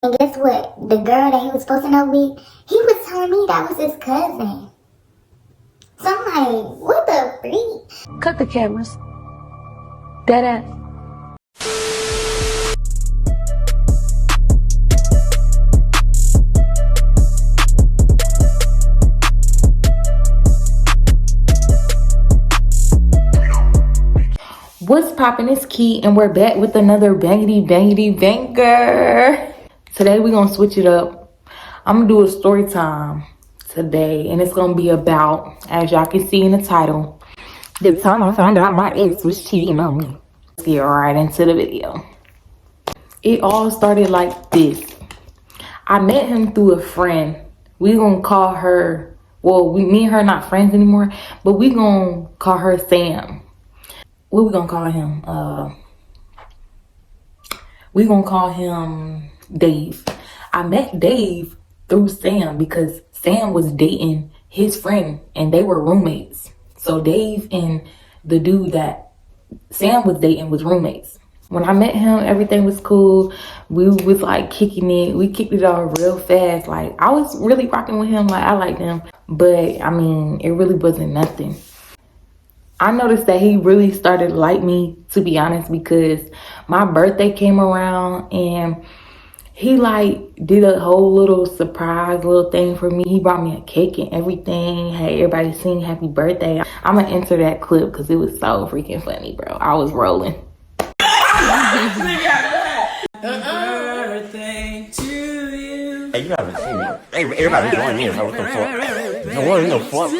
And guess what? The girl that he was supposed to know me, he was telling me that was his cousin. So I'm like, what the freak? Cut the cameras. Dead ass. What's poppin'? It's Key, and we're back with another bangity banger. Today we're gonna switch it up. I'm gonna do a story time today, and it's gonna be about, as y'all can see in the title, the time I found out my ex was cheating on me. Let's get right into the video. It all started like this. I met him through a friend. We gonna call her, well, me and her not friends anymore, but we gonna call her Sam. What we gonna call him? We gonna call him Dave. I met Dave through Sam because Sam was dating his friend and they were roommates. So Dave and the dude that Sam was dating was roommates. When I met him, everything was cool. We was like kicking it. We kicked it off real fast. Like, I was really rocking with him. Like, I liked him. But I mean, it really wasn't nothing. I noticed that he really started to like me, to be honest, because my birthday came around and he like did a whole little surprise little thing for me. He brought me a cake and everything. Hey, everybody sing happy birthday. I'm gonna enter that clip because it was so freaking funny, bro. I was rolling. Birthday to you. Hey, you haven't seen me. Hey, everybody join me. What the fuck? No fuck.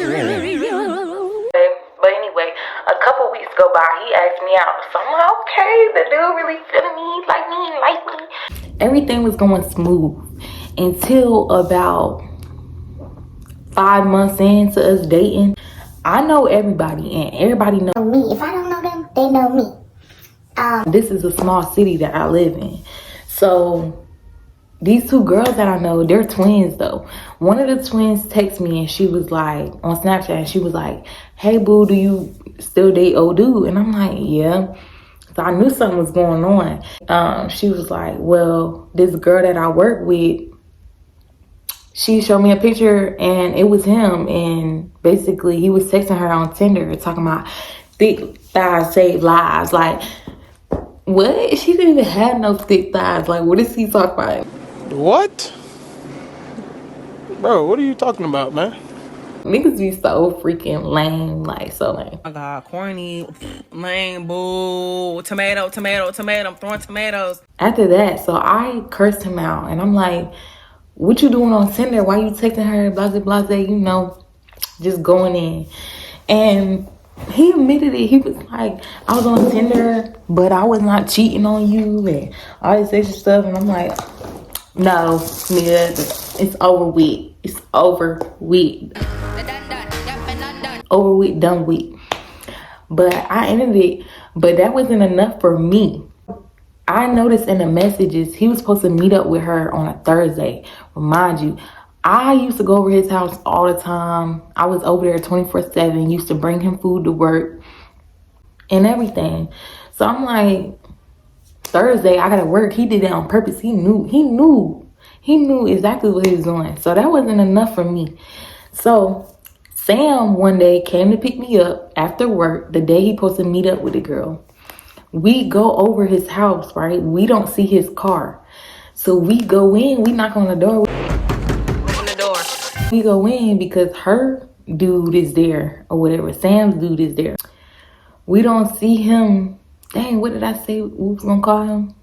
But anyway, a couple weeks go by, he asked me out. So I'm like, okay, the dude really feeling me, like me. Everything was going smooth until about 5 months into us dating. I know everybody and everybody knows Me. If I don't know them, they know me. this is a small city that I live in. So these two girls that I know, they're twins though. One of the twins texted me and she was like, on Snapchat, and she was like, hey boo, do you still date old dude? And I'm like, yeah. So I knew something was going on. She was like, well, this girl that I work with, she showed me a picture and it was him. And basically he was texting her on Tinder talking about thick thighs save lives. Like, what? She didn't even have no thick thighs. Like, what is he talking about? What? Bro, what are you talking about, man? Niggas be so freaking lame, like so lame. Oh my God, corny, lame, boo, tomato, I'm throwing tomatoes. After that, so I cursed him out and I'm like, what you doing on Tinder? Why you texting her, blase, you know, just going in. And he admitted it. He was like, I was on Tinder, but I was not cheating on you and all this extra stuff. And I'm like, no, nigga, it's over with. It's over with. Over with, done with. But I ended it, but that wasn't enough for me. I noticed in the messages, he was supposed to meet up with her on a Thursday. Remind you, I used to go over his house all the time. I was over there 24/7, used to bring him food to work and everything. So I'm like, Thursday, I gotta work. He did that on purpose. He knew exactly what he was doing. So that wasn't enough for me. So Sam one day came to pick me up after work, the day he supposed to meet up with the girl. We go over his house, right? We don't see his car. So we go in, we knock on the door. Open the door. We go in because her dude is there or whatever. Sam's dude is there. We don't see him. Dang, what did I say we was gonna call him?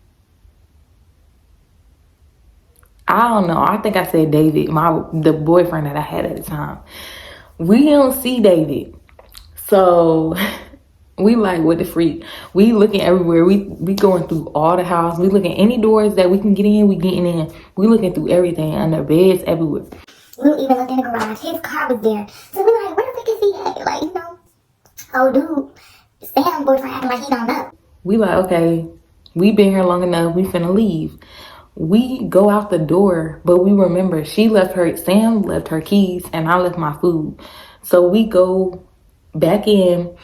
I don't know. I think I said David, the boyfriend that I had at the time. We don't see David. So we like, what the freak? We looking everywhere. We going through all the house. We looking any doors that we can get in, we getting in. We looking through everything, under beds, everywhere. We even looked in the garage. His car was there. So we like, where the fuck is he at? Like, you know, oh dude, Sam boyfriend acting like he don't know. We like, okay, we been here long enough. We finna leave. We go out the door, but we remember Sam left her keys and I left my food. So we go back in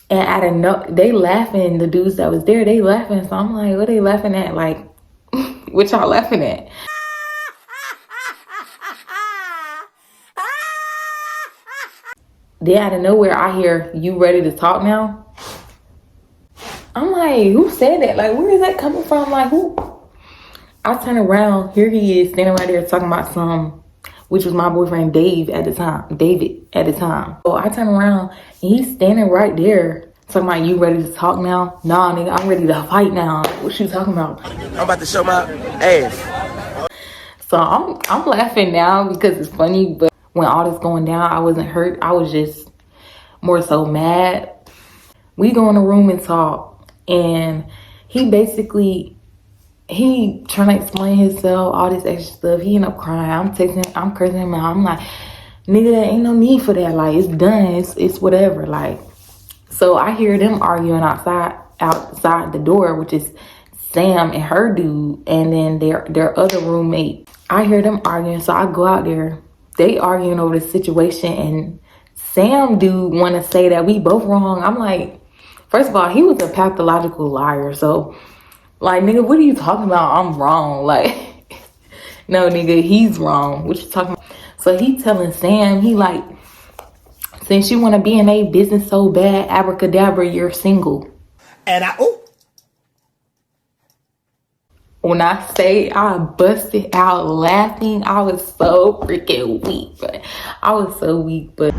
and they laughing, the dudes that was there, they laughing. So I'm like, what are they laughing at? Like, What y'all laughing at? Then out of nowhere, I hear, "You ready to talk now?" I'm like, who said that? Like, where is that coming from? Like, who? I turn around, here he is standing right there talking about which was my boyfriend David at the time. So I turn around and he's standing right there talking about, "You ready to talk now?" Nah, nigga, I'm ready to fight now. What you talking about? I'm about to show my ass. So I'm laughing now because it's funny, but when all this going down, I wasn't hurt. I was just more so mad. We go in the room and talk, and he trying to explain himself, all this extra stuff. He end up crying. I'm cursing him out. I'm like, nigga, there ain't no need for that. Like, it's done. It's whatever. Like, so I hear them arguing outside the door, which is Sam and her dude, and then their other roommate. I hear them arguing, so I go out there. They arguing over the situation, and Sam dude want to say that we both wrong. I'm like, first of all, he was a pathological liar. So, like, nigga, what are you talking about? I'm wrong. Like, no, nigga, he's wrong. What you talking about? So he telling Sam, he like, since you want to be in a business so bad, abracadabra, you're single. And When I say I busted out laughing, I was so freaking weak. But I was so weak. But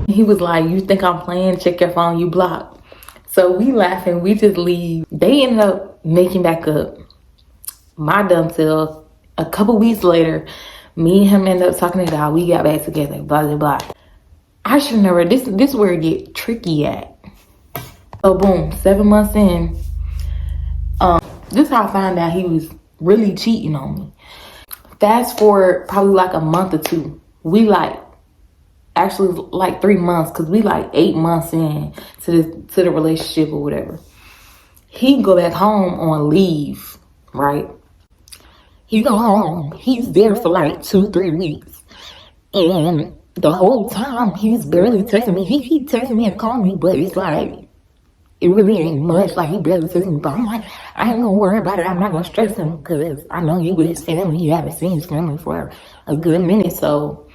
he was like, "You think I'm playing? Check your phone, you blocked." So we laughing, we just leave. They ended up making back up. My dumb self, a couple weeks later, me and him ended up talking it out. We got back together, blah, blah, blah. I should never, this is where it get tricky at. So boom, 7 months in, this is how I found out he was really cheating on me. Fast forward probably like a month or two. We actually 3 months, because we 8 months in to the relationship or whatever. He go back home on leave, right? He go home. He's there for 2-3 weeks. And the whole time he's barely texting me. He texting me and calling me, but it's it really ain't much. He barely texting me. But I'm like, I ain't gonna worry about it. I'm not gonna stress him, because I know you with his family. You haven't seen his family for a good minute. So,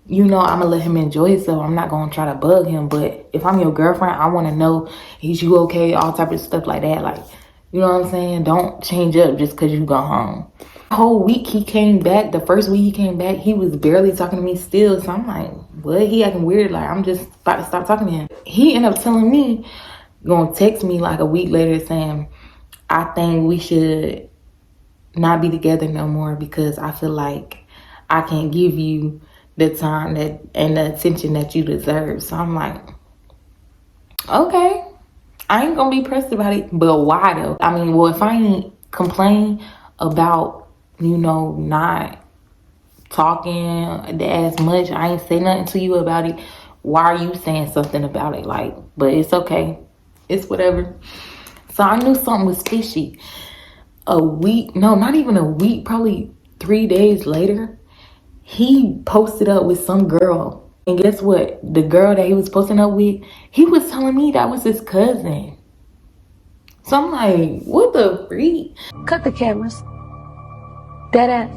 I'm gonna let him enjoy himself. I'm not gonna try to bug him. But if I'm your girlfriend, I want to know, is you okay? All type of stuff like that. You know what I'm saying? Don't change up just because you go home. The whole week he came back, the first week he came back, he was barely talking to me still. So I'm like, what? He acting weird. I'm just about to stop talking to him. He ended up telling me, gonna text me a week later saying, "I think we should not be together no more, because I feel like I can't give you the time and the attention that you deserve." So I'm like, okay, I ain't gonna be pressed about it. But why though? I mean, well, if I ain't complain about, not talking as much, I ain't say nothing to you about it, why are you saying something about it? But it's okay. It's whatever. So I knew something was fishy. Not even a week, probably 3 days later, he posted up with some girl. And guess what? The girl that he was posting up with, he was telling me that was his cousin. So I'm like, what the freak? Cut the cameras. Dead ass.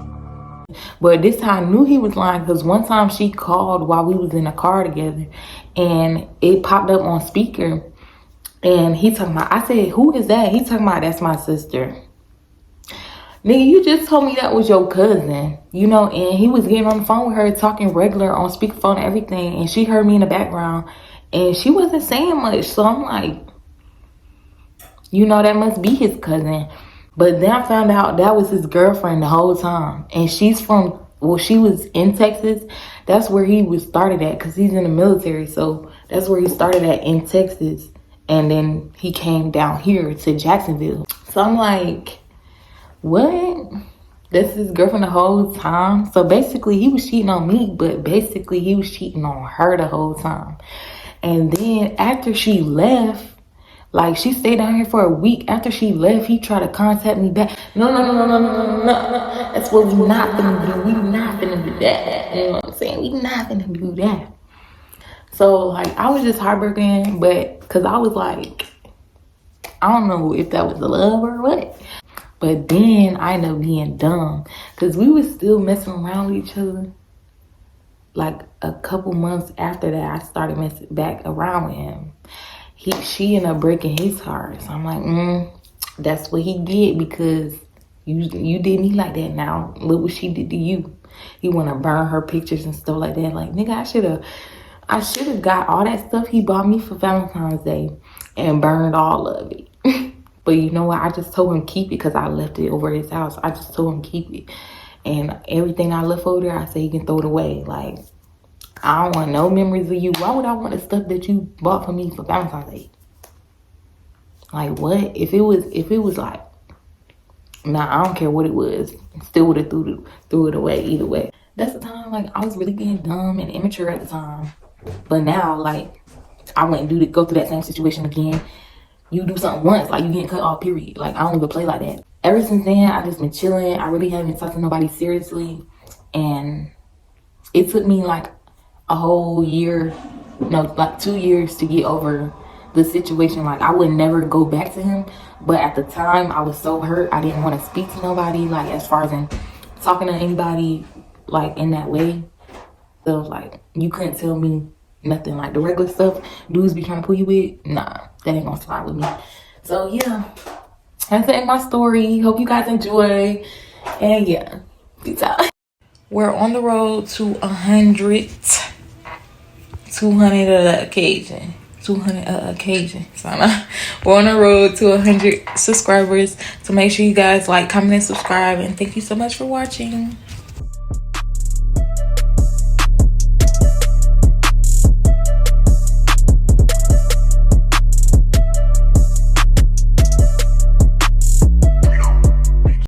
But this time I knew he was lying, because one time she called while we was in a car together, and it popped up on speaker. And he talking about, I said, "Who is that?" He talking about, "That's my sister." Nigga, you just told me that was your cousin, and he was getting on the phone with her, talking regular on speakerphone and everything, and she heard me in the background, and she wasn't saying much. So I'm like, that must be his cousin. But then I found out that was his girlfriend the whole time, and she was in Texas. That's where he was started at, because he's in the military, so that's where he started at, in Texas. And then he came down here to Jacksonville. So I'm like, what? That's his girlfriend the whole time? So basically he was cheating on me, but basically he was cheating on her the whole time. And then after she left, she stayed down here for a week. After she left, he tried to contact me back. No. That's what we not finna do. We not finna do that. You know what I'm saying? We not finna do that. So, I was just heartbroken, because I was like, I don't know if that was the love or what. But then I ended up being dumb because we was still messing around with each other. Like a couple months after that, I started messing back around with him. She ended up breaking his heart. So I'm like, that's what he did because you did me like that. Now look what she did to you. You want to burn her pictures and stuff like that. Like, nigga, I should have got all that stuff he bought me for Valentine's Day and burned all of it. But you know what? I just told him keep it because I left it over at his house. I just told him keep it. And everything I left over there, I said he can throw it away. Like, I don't want no memories of you. Why would I want the stuff that you bought for me for Valentine's Day? Like, what? If it was like, nah, I don't care what it was. Still would have threw it away either way. That's the time, like, I was really being dumb and immature at the time. But now, like, I wouldn't go through that same situation again. You do something once, like, you getting cut off, period. Like, I don't even play like that. Ever since then, I just been chilling. I really haven't talked to nobody seriously. And it took me, like, a whole year, no, like 2 years to get over the situation. Like, I would never go back to him. But at the time, I was so hurt. I didn't want to speak to nobody, like, as far as in talking to anybody, like, in that way. So, like, you couldn't tell me nothing. Like, the regular stuff dudes be trying to pull you with, nah, that ain't gonna slide with me. So, yeah, that's the end of my story. Hope you guys enjoy. And, yeah, peace out. We're on the road to 100, 200 of the occasion. 200 occasion. So we're on the road to 100 subscribers. So make sure you guys like, comment, and subscribe. And thank you so much for watching.